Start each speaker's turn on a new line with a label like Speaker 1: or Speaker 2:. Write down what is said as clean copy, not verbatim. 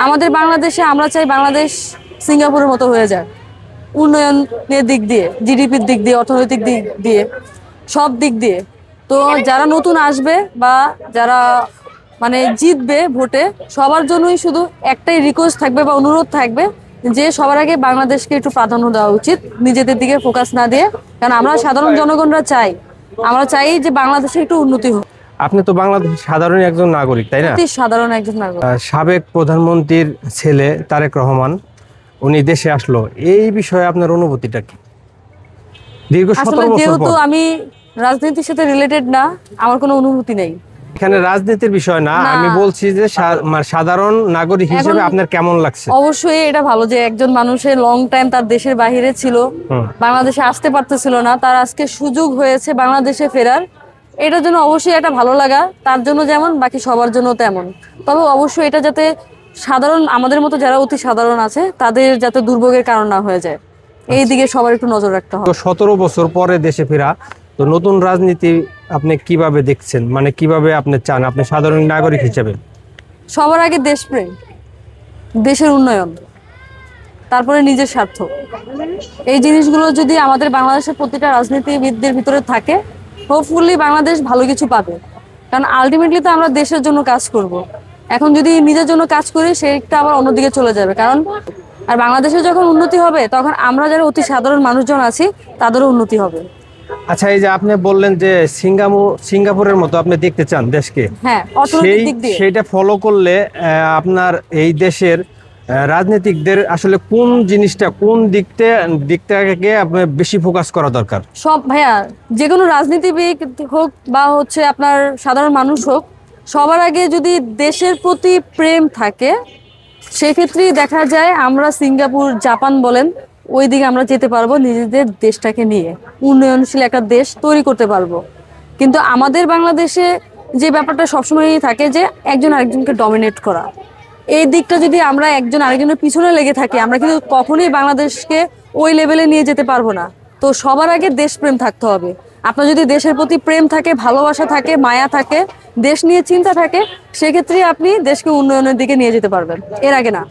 Speaker 1: আমাদের বাংলাদেশে আমরা চাই বাংলাদেশ সিঙ্গাপুরের মতো হয়ে যায়, উন্নয়নের দিক দিয়ে, জিডিপির দিক দিয়ে, অর্থনৈতিক দিক দিয়ে, সব দিক দিয়ে। তো যারা নতুন আসবে বা যারা মানে জিতবে ভোটে, সবার জন্যই শুধু একটাই রিকোয়েস্ট থাকবে বা অনুরোধ থাকবে যে সবার আগে বাংলাদেশকে একটু প্রাধান্য দেওয়া উচিত, নিজেদের দিকে ফোকাস না দিয়ে। কারণ আমরা সাধারণ জনগণরা চাই, আমরা চাই যে বাংলাদেশে একটু উন্নতি হোক।
Speaker 2: আপনি তো বাংলাদেশের সাধারণ একজন নাগরিক, তাই না?
Speaker 1: অতি সাধারণ একজন নাগরিক।
Speaker 2: সাবেক প্রধানমন্ত্রীর ছেলে তারেক রহমান উনি দেশে আসলো, এই বিষয়ে আপনার অনুভূতিটা কি? দীর্ঘ 17
Speaker 1: আসলে
Speaker 2: বছর
Speaker 1: যেহেতু
Speaker 2: পর।
Speaker 1: আমি রাজনীতির সাথে রিলেটেড না, আমার কোনো অনুভূতি নেই।
Speaker 2: এখানে রাজনীতির বিষয় না,
Speaker 1: না।
Speaker 2: আমি বলছি যে সাধারণ নাগরিক হিসেবে
Speaker 1: এখন
Speaker 2: আপনার কেমন লাগছে?
Speaker 1: অবশ্যই এটা ভালো যে একজন মানুষের লং টাইম তার দেশের বাইরে ছিল, বাংলাদেশে আসতে পারতেছিল না, তার আজকে সুযোগ হয়েছে বাংলাদেশে ফেরার। এটার জন্য অবশ্যই এটা ভালো লাগা, তার জন্য যেমন বাকি সবার জন্য তেমন। তবে অবশ্যই এটা যাতে সাধারণ আমাদের মতো যারা অতি সাধারণ আছে তাদের যাতে দুর্ভোগের কারণ না হয়ে যায়, এই দিকে সবার একটু নজর রাখতে হবে।
Speaker 2: 17 বছর পরে দেশে ফেরা, তো নতুন রাজনীতি আপনি কিভাবে দেখছেন, মানে কিভাবে আপনি চান আপনি সাধারণ নাগরিক হিসেবে?
Speaker 1: সবার আগে দেশপ্রেম, দেশের উন্নয়ন, তারপরে নিজের স্বার্থ। এই জিনিসগুলো যদি আমাদের বাংলাদেশের প্রতিটা রাজনীতিবিদদের ভিতরে থাকে, হোপফুলি বাংলাদেশ ভালো কিছু পাবে। কারণ আলটিমেটলি তো আমরা দেশের জন্য কাজ করব। এখন যদি নিজের জন্য কাজ করি, সেটা আবার অন্যদিকে চলে যাবে। কারণ আর বাংলাদেশে যখন উন্নতি হবে, তখন আমরা যারা অতি সাধারণ মানুষজন আছি তাদেরও উন্নতি হবে।
Speaker 2: আচ্ছা, এই যে আপনি বললেন যে সিঙ্গাপুরের মতো আপনি দেখতে চান দেশকে,
Speaker 1: হ্যাঁ, অর্থনৈতিক দিক দিয়ে।
Speaker 2: সেইটা ফলো করলে আপনার এই দেশের রাজনীতিকদের আসলে কোন জিনিসটা, কোন দিকটাকে আপনি বেশি ফোকাস করা দরকার?
Speaker 1: সব ভাইয়া, যে কোনো রাজনীতিবিদ হোক বা হচ্ছে আপনার সাধারণ মানুষ হোক, সবার আগে যদি দেশের প্রতি প্রেম থাকে, সেক্ষেত্রেই দেখা যায় আমরা সিঙ্গাপুর, জাপান বলেন, ওই দিকে আমরা যেতে পারবো, নিজেদের দেশটাকে নিয়ে উন্নয়নশীল একটা দেশ তৈরি করতে পারবো। কিন্তু আমাদের বাংলাদেশে যে ব্যাপারটা সবসময়ই থাকে যে একজন আরেকজনকে ডমিনেট করা, এই দিকটা যদি আমরা একজন আরেকজনের পিছনে লেগে থাকি, আমরা কিন্তু কখনোই বাংলাদেশকে ওই লেভেলে নিয়ে যেতে পারবো না। তো সবার আগে দেশপ্রেম থাকতে হবে। আপনার যদি দেশের প্রতি প্রেম থাকে, ভালোবাসা থাকে, মায়া থাকে, দেশ নিয়ে চিন্তা থাকে, সেক্ষেত্রে আপনি দেশকে উন্নয়নের দিকে নিয়ে যেতে পারবেন, এর আগে না।